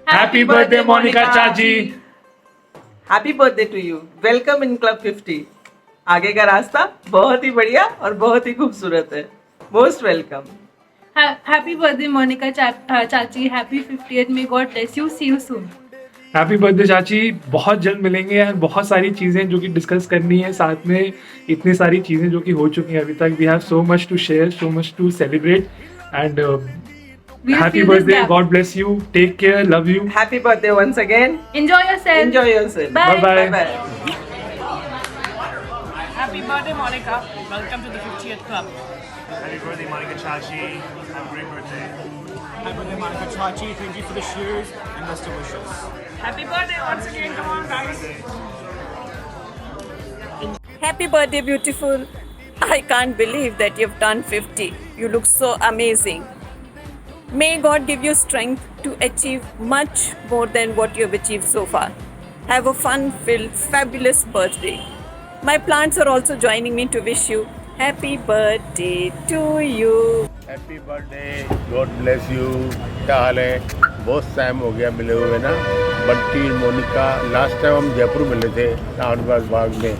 Happy birthday, Monica Chachi. Happy birthday to you. Welcome in club 50। आगे का रास्ता बहुत ही बढ़िया और बहुत ही खूबसूरत है। Most welcome. Happy birthday, Monica Chachi. Happy 50th. May God bless you. See you soon. Happy birthday चाची। बहुत जल्द मिलेंगे यार। बहुत सारी चीज़ें जो कि डिस्कस करनी है साथ में, इतनी सारी चीज़ें जो कि हो चुकी हैं अभी तक। We have so much to share, so much to celebrate and We'll happy fill this birthday. gap. God bless you, take care, love you. Happy birthday once again. Enjoy yourself. Enjoy yourself. Bye. Bye bye. Happy birthday, Monica. Welcome to the 50th Club. Happy birthday, Monica Chachi. Have a great birthday. Happy birthday, Monica Chachi. Thank you for the cheers and best of wishes. Happy birthday once again. Come on, guys. Happy birthday, beautiful. I can't believe that you've turned 50. You look so amazing. May God give you strength to achieve much more than what you have achieved so far. Have a fun-filled, fabulous birthday. My plants are also joining me to wish you happy birthday to you. Happy birthday, God bless you. क्या हाल है? बहुत time हो गया मिले हुए ना। Bunty, Monika, last time हम जयपुर मिले थे रावणबाग बाग में।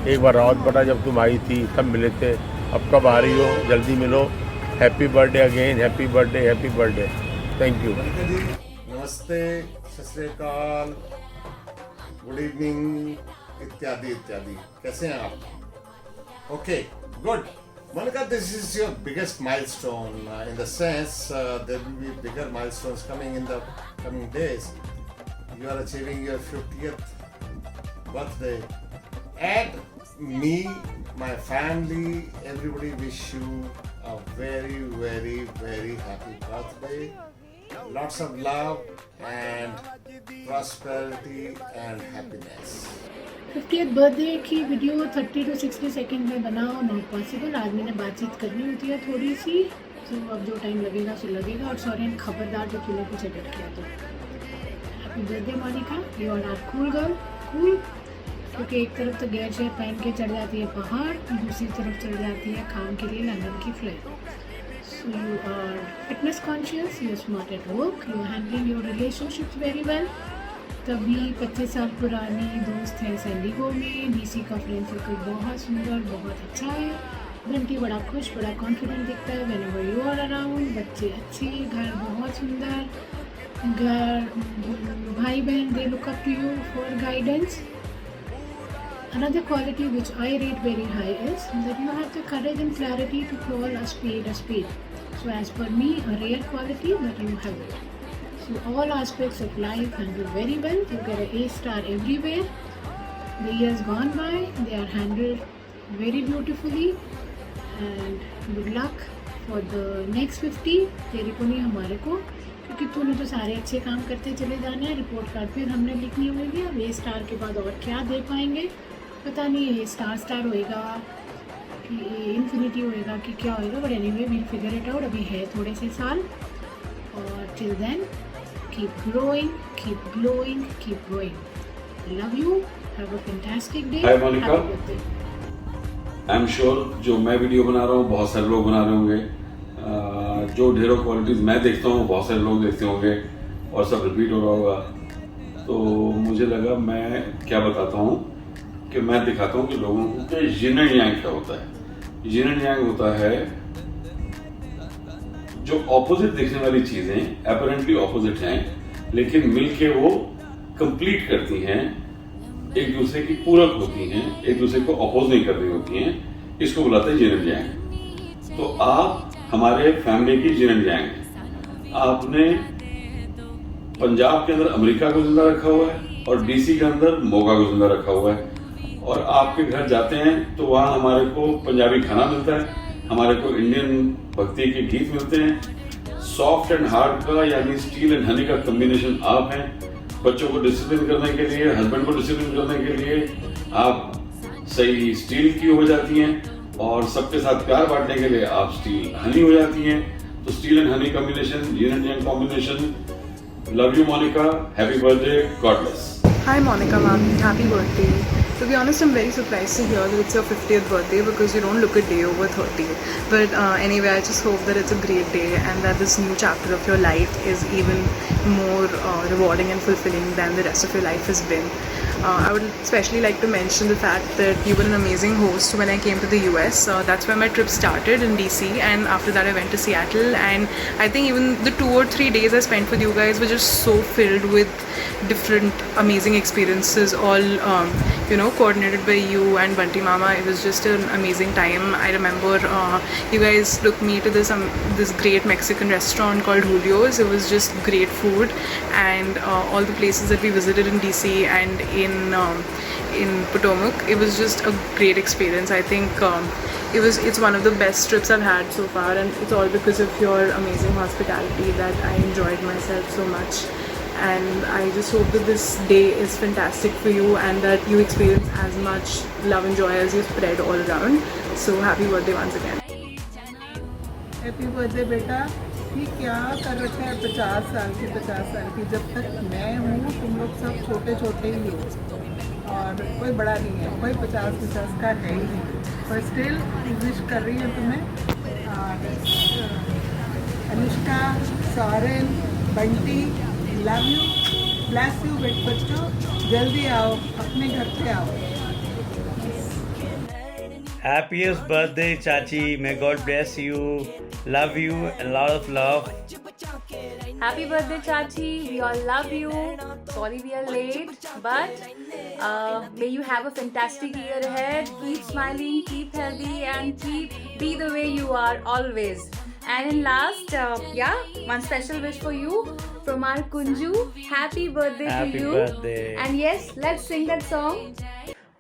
एक बार रावतपटा जब तुम आई थी तब मिले थे। अब कब आ रही हो? जल्दी मिलो। Happy birthday again, happy birthday, happy birthday. Thank you. नमस्ते, सत श्री अकाल, गुड इवनिंग इत्यादि इत्यादि। कैसे हैं आप? Okay, good. Monica, this is your biggest milestone in the sense there will be bigger milestones coming in the coming days. You are achieving your 50th birthday. And me, my family, everybody wish you a very, very, very happy birthday. Lots of love and prosperity and happiness. 50th birthday की video 30 to 60 second में बनाओ, not possible. आदमी ने बातचीत करनी होती है थोड़ी सी, तो अब जो टाइम लगेगा सो लगेगा। और सॉरी, खबरदार जो तूने कुछ एडिट किया तो। Happy birthday Monica, you are not cool girl. Cool क्योंकि एक तरफ तो गैर शेयर पहन के चढ़ जाती है पहाड़, दूसरी तरफ चढ़ जाती है काम के लिए लंदन की flight. So you are fitness conscious, you are smart at work, you are handling your relationships very well. तभी 25 साल पुरानी दोस्त है सैंडिगो में। डीसी का फ्रेंड सर्कल बहुत सुंदर, बहुत अच्छा है। बंटी बड़ा खुश, बड़ा कॉन्फिडेंट दिखता है whenever you are around. बच्चे अच्छे, घर बहुत सुंदर। घर भाई बहन they look up to you for guidance. Another quality which I rate very high is that you have the courage and clarity to call a spade a spade. So as per me, a rare quality that you have it. So all aspects of life handled very well. You get an A star everywhere. The years gone by, they are handled very beautifully. And good luck for the next 50. तेरे को नहीं, हमारे को, क्योंकि तूने तो सारे अच्छे काम करते चले जाने हैं। रिपोर्ट कार्ड फिर हमने लिखनी होगी। अब A स्टार के बाद और क्या दे पाएंगे पता नहीं। ये स्टार होएगा कि इन्फिनिटी होएगा कि क्या होएगा, but anyway we'll figure it out. अभी है थोड़े से साल, और till then keep growing, keep glowing, keep going. Love you, have a fantastic day. Hi Monica, I am sure जो मैं वीडियो बना रहा हूँ बहुत सारे लोग बना रहे होंगे। जो ढेरों क्वालिटीज़ मैं देखता हूँ बहुत सारे लोग देखते होंगे और सब रिपीट हो रहा होगा। तो मुझे लगा मैं क्या बताता हूँ कि मैं दिखाता हूँ कि लोगों को कि यिन एंड यांग क्या होता है। यिन एंड यांग होता है जो ऑपोजिट दिखने वाली चीजें अपरेंटली ऑपोजिट हैं लेकिन मिलके वो कंप्लीट करती हैं, एक दूसरे की पूरक होती हैं, एक दूसरे को अपोज नहीं कर रही होती हैं। इसको बुलाते हैं यिन एंड यांग। तो आप हमारे फैमिली की यिन एंड यांग हैं। आपने पंजाब के अंदर अमेरिका को जिंदा रखा हुआ है और डीसी के अंदर मोगा को जिंदा रखा हुआ है। और आपके घर जाते हैं तो वहाँ हमारे को पंजाबी खाना मिलता है, हमारे को इंडियन भक्ति के गीत मिलते हैं। सॉफ्ट एंड हार्ड का यानी स्टील एंड हनी का कॉम्बिनेशन आप हैं। बच्चों को डिसिप्लिन करने के लिए, हस्बैंड को डिसिप्लिन करने के लिए आप सही स्टील की हो जाती हैं, और सबके साथ प्यार बांटने के लिए आप स्टील हनी हो जाती हैं। तो steel and honey combination, yin and yang combination. Love you Monica, happy birthday, God bless. Hi Monica ma'am, happy birthday. To be honest, I'm very surprised to hear that it's your 50th birthday because you don't look a day over 30. But anyway, I just hope that it's a great day and that this new chapter of your life is even more rewarding and fulfilling than the rest of your life has been. I would especially like to mention the fact that you were an amazing host when I came to the US. That's where my trip started in DC, and after that I went to Seattle, and I think even the 2 or 3 days I spent with you guys were just so filled with different amazing experiences, all coordinated by you and Bunty Mama. It was just an amazing time. I remember you guys took me to this great Mexican restaurant called Julio's. It was just great food, and all the places that we visited in DC and in Potomac, it was just a great experience. I think it's one of the best trips I've had so far, and it's all because of your amazing hospitality that I enjoyed myself so much. And I just hope that this day is fantastic for you and that you experience as much love and joy as you spread all around. So happy birthday once again. Happy birthday बेटा। ये क्या कर रखा है 50 साल की 50 साल की। जब तक मैं हूँ तुम लोग सब छोटे छोटे ही हो और कोई बड़ा नहीं है, कोई 50 का है ही नहीं, पर स्टिल विश कर रही है तुम्हें। और Anushka, Soren, Bunty, love you, bless you बच्चों। जल्दी आओ, अपने घर पे आओ। Happiest birthday, Chachi. May God bless you. Love you and a lot of love. Happy birthday, Chachi. We all love you. Sorry we are late, but may you have a fantastic year ahead. Keep smiling, keep healthy, and be the way you are always. And in last, one special wish for you from our Kunju. Happy birthday to you. Happy birthday. And yes, let's sing that song.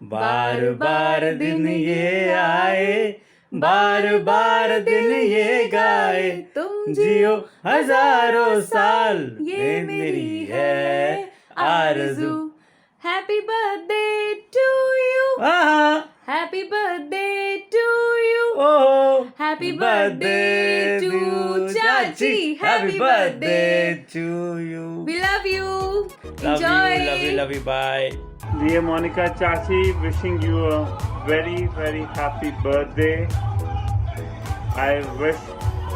बार बार दिन ये आए, बार बार दिन ये गाए, तुम जियो हजारों साल, ये मेरी है आरज़ू। Happy birthday to you. Happy birthday to you. Oh, Happy birthday to Chachi. Happy birthday to you. We love you. Enjoy. Enjoy. Love you. Bye. Dear Monica Chachi, wishing you a very, very happy birthday. I wish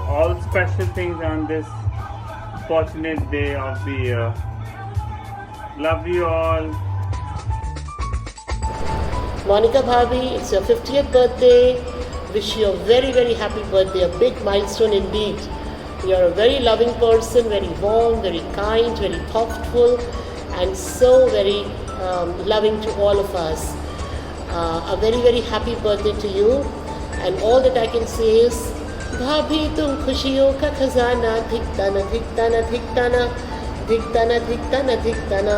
all special things on this fortunate day of the year. Love you all. Monica Bhabi, it's your 50th birthday. Wish you a very, very happy birthday. A big milestone indeed. You're a very loving person, very warm, very kind, very thoughtful, and so very loving to all of us. A very, very happy birthday to you. And all that I can say is, Bhabhi, tum khushiyon ka khazana, dhikta na, dhikta na, dhikta na, dhikta na, dhikta na, dhikta na.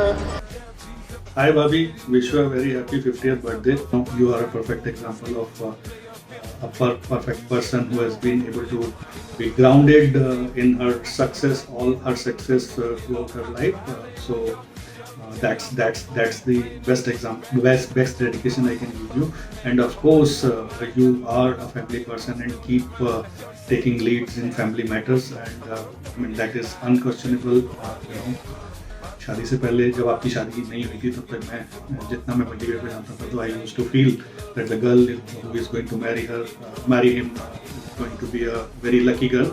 Hi Bhabhi, wish you a very happy 50th birthday. You are a perfect example of a perfect person who has been able to be grounded in her success, all her success throughout her life. So that's the best example, best dedication I can give you. And of course, you are a family person and keep taking leads in family matters. And I mean that is unquestionable. शादी से पहले जब आपकी शादी नहीं हुई थी तब तक मैं जितना मैं बंटी को जानता था तो I used to feel that the girl who is going to marry him is going to be a very lucky girl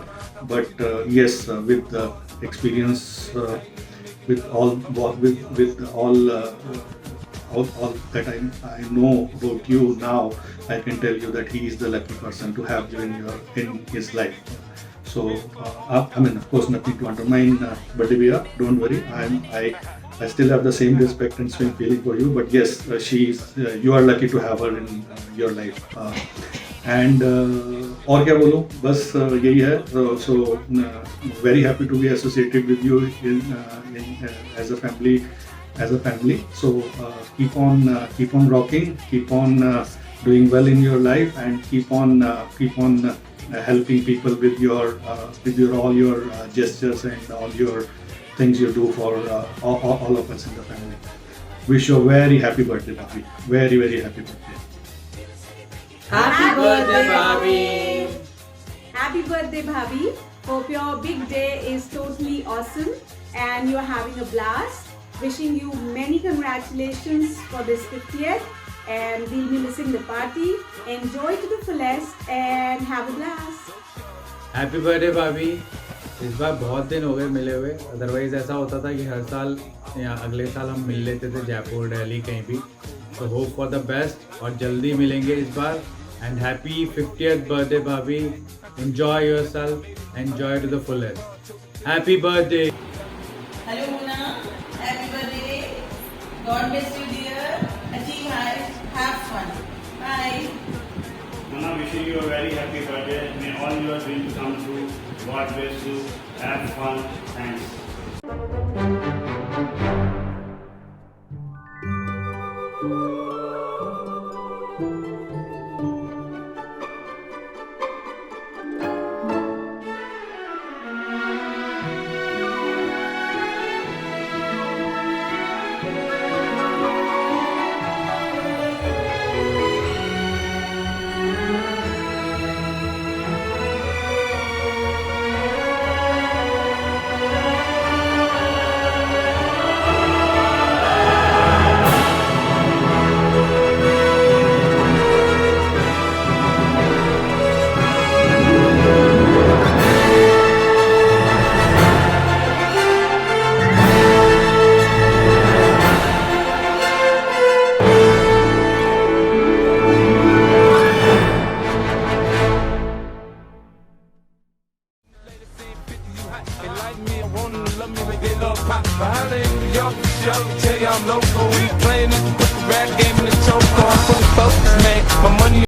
but yes with the experience with all that I know about you now, I can tell you that he is the lucky person to have you in his life. So I mean, of course, nothing to undermine Badivia. Don't worry. I still have the same respect and same feeling for you. But yes, you are lucky to have her in your life. And और क्या बोलूँ, बस यही है. So very happy to be associated with you as a family. So keep on rocking, keep on doing well in your life, and keep on helping people with your all your gestures and all your things you do for all of us in the family. Wish you a very happy birthday, Bhabhi. Very, very happy birthday. Happy birthday, Bhabhi. Happy birthday, Bhabhi. Hope your big day is totally awesome and you are having a blast. Wishing you many congratulations for this 50th. and we'll be missing the party. Enjoy to the fullest and have a blast. Happy birthday भाभी। इस बार बहुत दिन हो गए मिले हुए, otherwise ऐसा होता था कि हर साल या अगले साल हम मिल लेते थे जयपुर, दिल्ली, कहीं भी। तो होप फॉर द बेस्ट और जल्दी मिलेंगे इस बार। एंड हैप्पी 50th बर्थडे भाभी। Enjoy yourself, enjoy to the fullest. Happy birthday. Hello Mona, happy birthday. God bless you dear. Achieve high, have fun. Bye. Mona, wishing you a very happy birthday. May all your dreams come true. God bless you. Have fun. Thanks. Tell you I'm local. We playing this rap game in the choke. I'm fully focused, man. My money